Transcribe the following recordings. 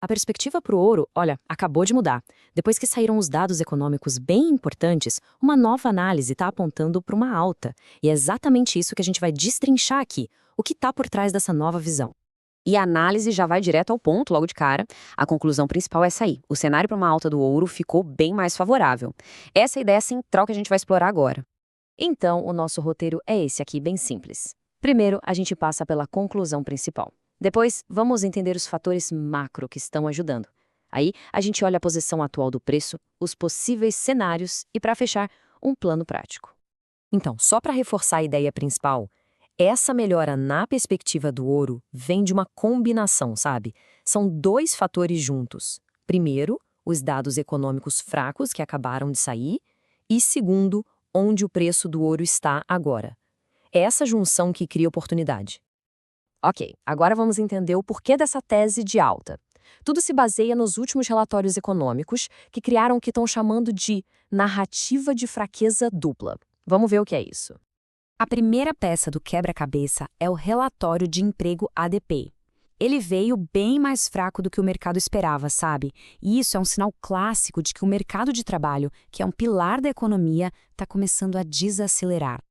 A perspectiva para o ouro, olha, acabou de mudar. Depois que saíram os dados econômicos bem importantes, uma nova análise está apontando para uma alta. E é exatamente isso que a gente vai destrinchar aqui. O que está por trás dessa nova visão? E a análise já vai direto ao ponto, logo de cara. A conclusão principal é essa aí. O cenário para uma alta do ouro ficou bem mais favorável. Essa é a ideia central que a gente vai explorar agora. Então, o nosso roteiro é esse aqui, bem simples. Primeiro, a gente passa pela conclusão principal. Depois, vamos entender os fatores macro que estão ajudando. Aí, a gente olha a posição atual do preço, os possíveis cenários e, para fechar, um plano prático. Então, só para reforçar a ideia principal, essa melhora na perspectiva do ouro vem de uma combinação, sabe? São dois fatores juntos. Primeiro, os dados econômicos fracos que acabaram de sair, e segundo, onde o preço do ouro está agora. É essa junção que cria oportunidade. Ok, agora vamos entender o porquê dessa tese de alta. Tudo se baseia nos últimos relatórios econômicos que criaram o que estão chamando de narrativa de fraqueza dupla. Vamos ver o que é isso. A primeira peça do quebra-cabeça é o relatório de emprego ADP. Ele veio bem mais fraco do que o mercado esperava, sabe? E isso é um sinal clássico de que o mercado de trabalho, que é um pilar da economia, está começando a desacelerar.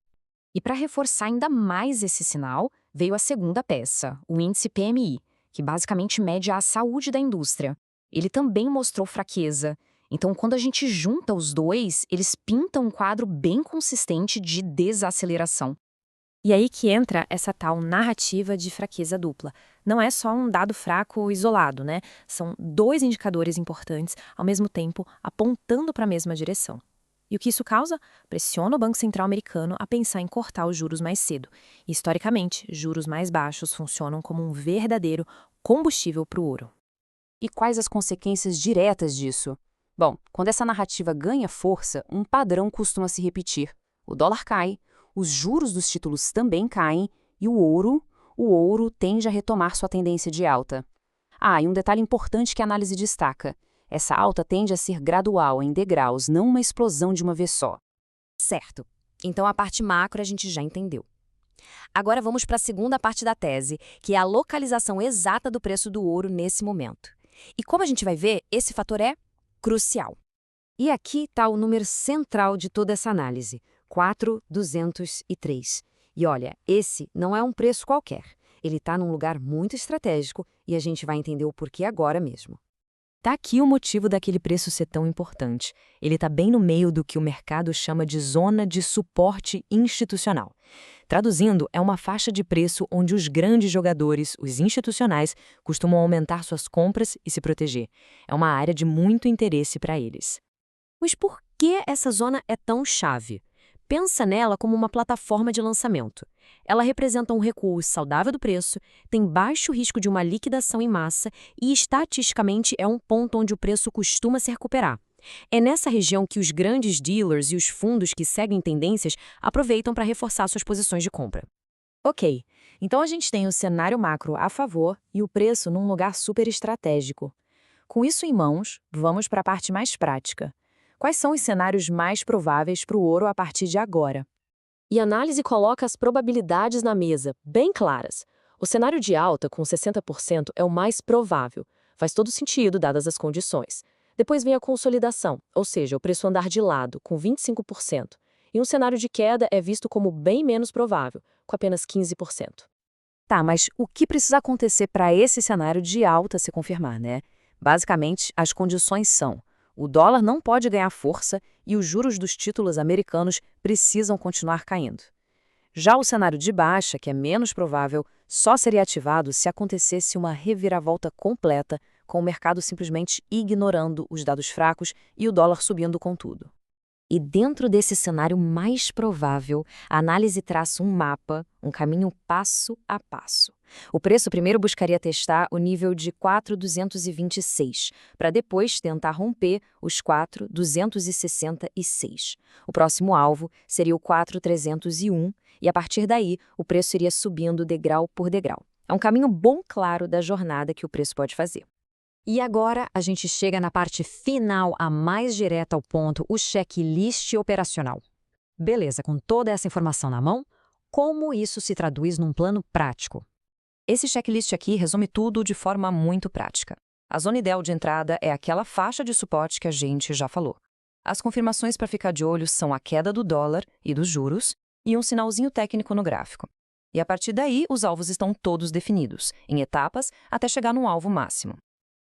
E para reforçar ainda mais esse sinal, veio a segunda peça, o índice PMI, que basicamente mede a saúde da indústria. Ele também mostrou fraqueza. Então, quando a gente junta os dois, eles pintam um quadro bem consistente de desaceleração. E aí que entra essa tal narrativa de fraqueza dupla. Não é só um dado fraco isolado, né? São dois indicadores importantes, ao mesmo tempo, apontando para a mesma direção. E o que isso causa? Pressiona o Banco Central americano a pensar em cortar os juros mais cedo. E, historicamente, juros mais baixos funcionam como um verdadeiro combustível para o ouro. E quais as consequências diretas disso? Bom, quando essa narrativa ganha força, um padrão costuma se repetir. O dólar cai, os juros dos títulos também caem e o ouro tende a retomar sua tendência de alta. Ah, e um detalhe importante que a análise destaca. Essa alta tende a ser gradual, em degraus, não uma explosão de uma vez só. Certo. Então a parte macro a gente já entendeu. Agora vamos para a segunda parte da tese, que é a localização exata do preço do ouro nesse momento. E como a gente vai ver, esse fator é crucial. E aqui está o número central de toda essa análise, 4.203. E olha, esse não é um preço qualquer. Ele está num lugar muito estratégico e a gente vai entender o porquê agora mesmo. Tá aqui o motivo daquele preço ser tão importante. Ele está bem no meio do que o mercado chama de zona de suporte institucional. Traduzindo, é uma faixa de preço onde os grandes jogadores, os institucionais, costumam aumentar suas compras e se proteger. É uma área de muito interesse para eles. Mas por que essa zona é tão chave? Pensa nela como uma plataforma de lançamento. Ela representa um recuo saudável do preço, tem baixo risco de uma liquidação em massa e, estatisticamente, é um ponto onde o preço costuma se recuperar. É nessa região que os grandes dealers e os fundos que seguem tendências aproveitam para reforçar suas posições de compra. Ok, então a gente tem o cenário macro a favor e o preço num lugar super estratégico. Com isso em mãos, vamos para a parte mais prática. Quais são os cenários mais prováveis para o ouro a partir de agora? E a análise coloca as probabilidades na mesa, bem claras. O cenário de alta, com 60%, é o mais provável. Faz todo sentido, dadas as condições. Depois vem a consolidação, ou seja, o preço andar de lado, com 25%. E um cenário de queda é visto como bem menos provável, com apenas 15%. Tá, mas o que precisa acontecer para esse cenário de alta se confirmar, né? Basicamente, as condições são: o dólar não pode ganhar força e os juros dos títulos americanos precisam continuar caindo. Já o cenário de baixa, que é menos provável, só seria ativado se acontecesse uma reviravolta completa, com o mercado simplesmente ignorando os dados fracos e o dólar subindo com tudo. E dentro desse cenário mais provável, a análise traça um mapa, um caminho passo a passo. O preço primeiro buscaria testar o nível de 4.226, para depois tentar romper os 4.266. O próximo alvo seria o 4.301, e a partir daí o preço iria subindo degrau por degrau. É um caminho bom claro da jornada que o preço pode fazer. E agora a gente chega na parte final, a mais direta ao ponto, o checklist operacional. Beleza, com toda essa informação na mão, como isso se traduz num plano prático? Esse checklist aqui resume tudo de forma muito prática. A zona ideal de entrada é aquela faixa de suporte que a gente já falou. As confirmações para ficar de olho são a queda do dólar e dos juros e um sinalzinho técnico no gráfico. E a partir daí, os alvos estão todos definidos, em etapas, até chegar num alvo máximo.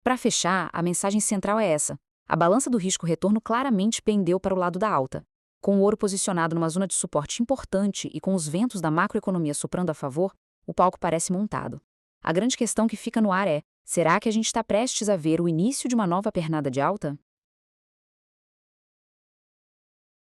Para fechar, a mensagem central é essa. A balança do risco-retorno claramente pendeu para o lado da alta. Com o ouro posicionado numa zona de suporte importante e com os ventos da macroeconomia soprando a favor, o palco parece montado. A grande questão que fica no ar é: será que a gente está prestes a ver o início de uma nova pernada de alta?